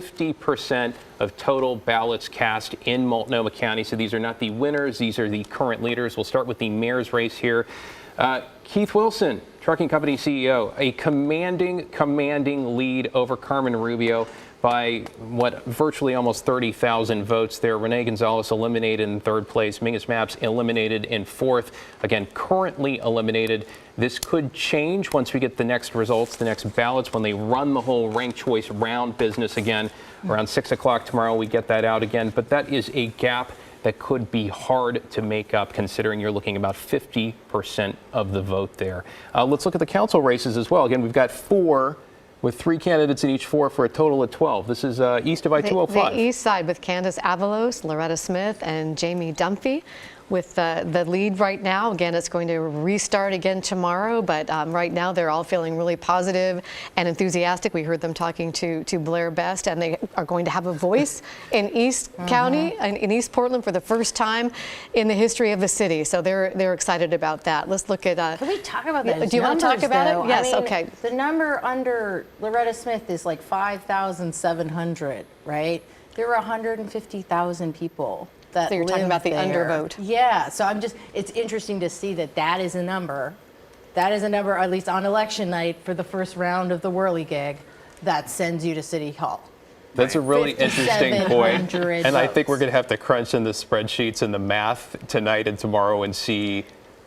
50% of total ballots cast in Multnomah County. So these are not the winners. These are the current leaders. We'll start with the mayor's race here. Keith Wilson, trucking company CEO, a commanding lead over Carmen Rubio by virtually almost 30,000 votes there. Renee Gonzalez eliminated in third place. Mingus Mapps eliminated in fourth. Again, currently eliminated. This could change once we get the next results, the next ballots, when they run the whole ranked choice round business again. Around 6 o'clock tomorrow, we get that out again. But that is a gap that could be hard to make up, considering you're looking about 50% of the vote there. Let's look at the council races as well. Again, we've got 4 with 3 candidates in each 4 for a total of 12. This is east of I-205. The east side with Candace Avalos, Loretta Smith, and Jamie Dunphy. With the lead right now. Again, it's going to restart again tomorrow, but right now they're all feeling really positive and enthusiastic. We heard them talking to Blair Best, and they are going to have a voice in East County and in East Portland for the first time in the history of the city. So they're excited about that. Let's look at. Can we talk about that? Do you want to talk about it? Yes. I mean, okay. The number under Loretta Smith is like 5,700, right? There were 150,000 people. So you're talking about the undervote. Yeah, so it's interesting to see that is a number. That is a number, at least on election night for the first round of the whirligig, that sends you to City Hall. That's a really interesting point. And I think we're votes. going to have to crunch in the spreadsheets and the math tonight and tomorrow and see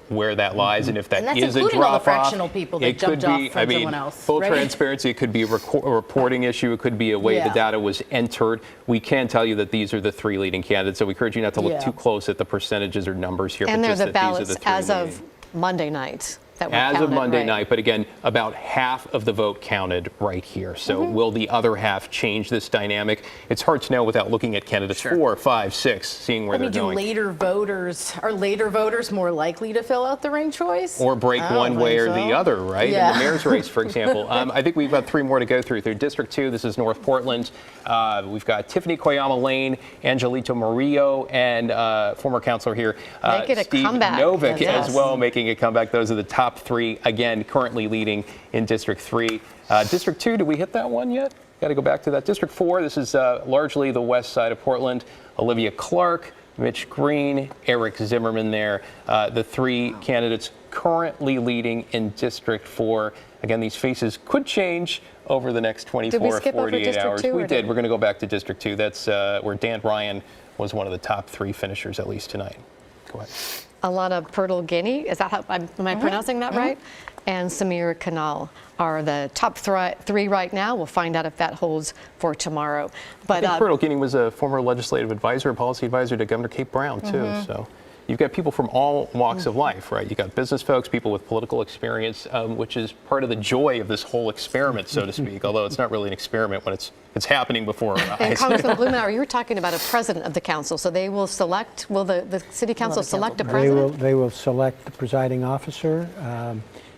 where that lies, and if that is a drop-off. All the fractional people that jumped off from someone else. Full transparency, it could be a reporting issue. It could be a way the data was entered. We can tell you that these are the 3 leading candidates, so we encourage you not to look too close at the percentages or numbers here. And but they're just the that ballots these are the 3 as leading. of Monday night. As of Monday night, but again, about half of the vote counted right here. So will the other half change this dynamic? It's hard to know without looking at candidates 4, 5, 6, seeing where they're going. Are later voters more likely to fill out the ranked choice? Or break one way or the other, right? Yeah. In the mayor's race, for example. I think we've got 3 more to go through. Through District 2, this is North Portland. We've got Tiffany Koyama Lane, Angelito Murillo, and former councilor here, Steve Novick as well, making a comeback. Those are the top 3, again, currently leading in District 3. District 2, did we hit that one yet? Got to go back to that. District 4, this is largely the west side of Portland. Olivia Clark, Mitch Green, Eric Zimmerman there. The 3 candidates currently leading in District 4. Again, these faces could change over the next 24 or 48 hours. We did. We're going to go back to District 2. That's where Dan Ryan was one of the top 3 finishers, at least tonight. Go ahead. Alana Pirtle-Guinea, is that how, am I pronouncing that right? And Samir Kanal are the top 3 right now. We'll find out if that holds for tomorrow. But I think Pirtle-Guinea was a former legislative advisor, policy advisor to Governor Kate Brown, too. So you've got people from all walks of life, right? You've got business folks, people with political experience, which is part of the joy of this whole experiment, so to speak, although it's not really an experiment when it's happening before our eyes. And Congressman Blumenauer, you were talking about a president of the council, so they will select, will the city council select a president? They will select the presiding officer.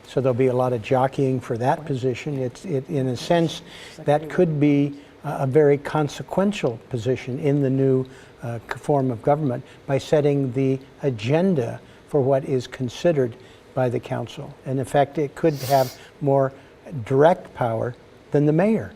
So there'll be a lot of jockeying for that position. In a sense, that could be a very consequential position in the new form of government by setting the agenda for what is considered by the council. And in fact, it could have more direct power than the mayor.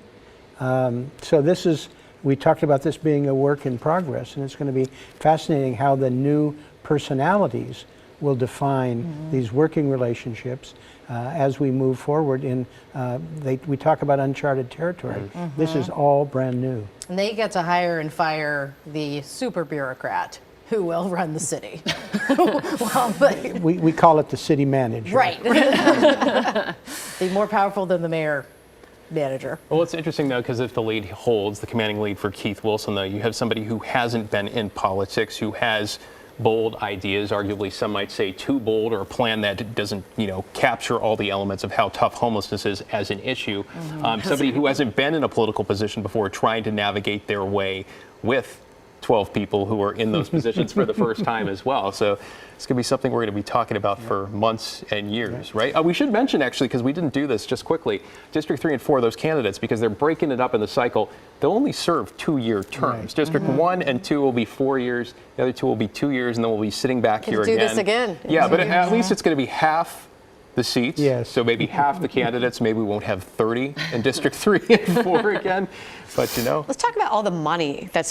So we talked about this being a work in progress, and it's going to be fascinating how the new personalities will define these working relationships as we move forward. We talk about uncharted territory. This is all brand new. And they get to hire and fire the super bureaucrat who will run the city. We call it the city manager. Right. Be more powerful than the mayor manager. Well, it's interesting, though, because if the lead holds, the commanding lead for Keith Wilson, though, you have somebody who hasn't been in politics, who has bold ideas, arguably some might say too bold, or a plan that doesn't, capture all the elements of how tough homelessness is as an issue. Somebody who hasn't been in a political position before, trying to navigate their way with 12 people who are in those positions for the first time as well. So it's going to be something we're going to be talking about for months and years, right? We should mention, actually, because we didn't do this just quickly, District 3 and 4, those candidates, because they're breaking it up in the cycle, they'll only serve 2-year terms. District 1 and 2 will be 4 years, the other 2 will be 2 years, and then we'll be sitting back here again. Do this again. Yeah, but at least it's going to be half the seats. Yes. So maybe half the candidates, maybe we won't have 30 in District 3 and 4 again. But, you know. Let's talk about all the money that's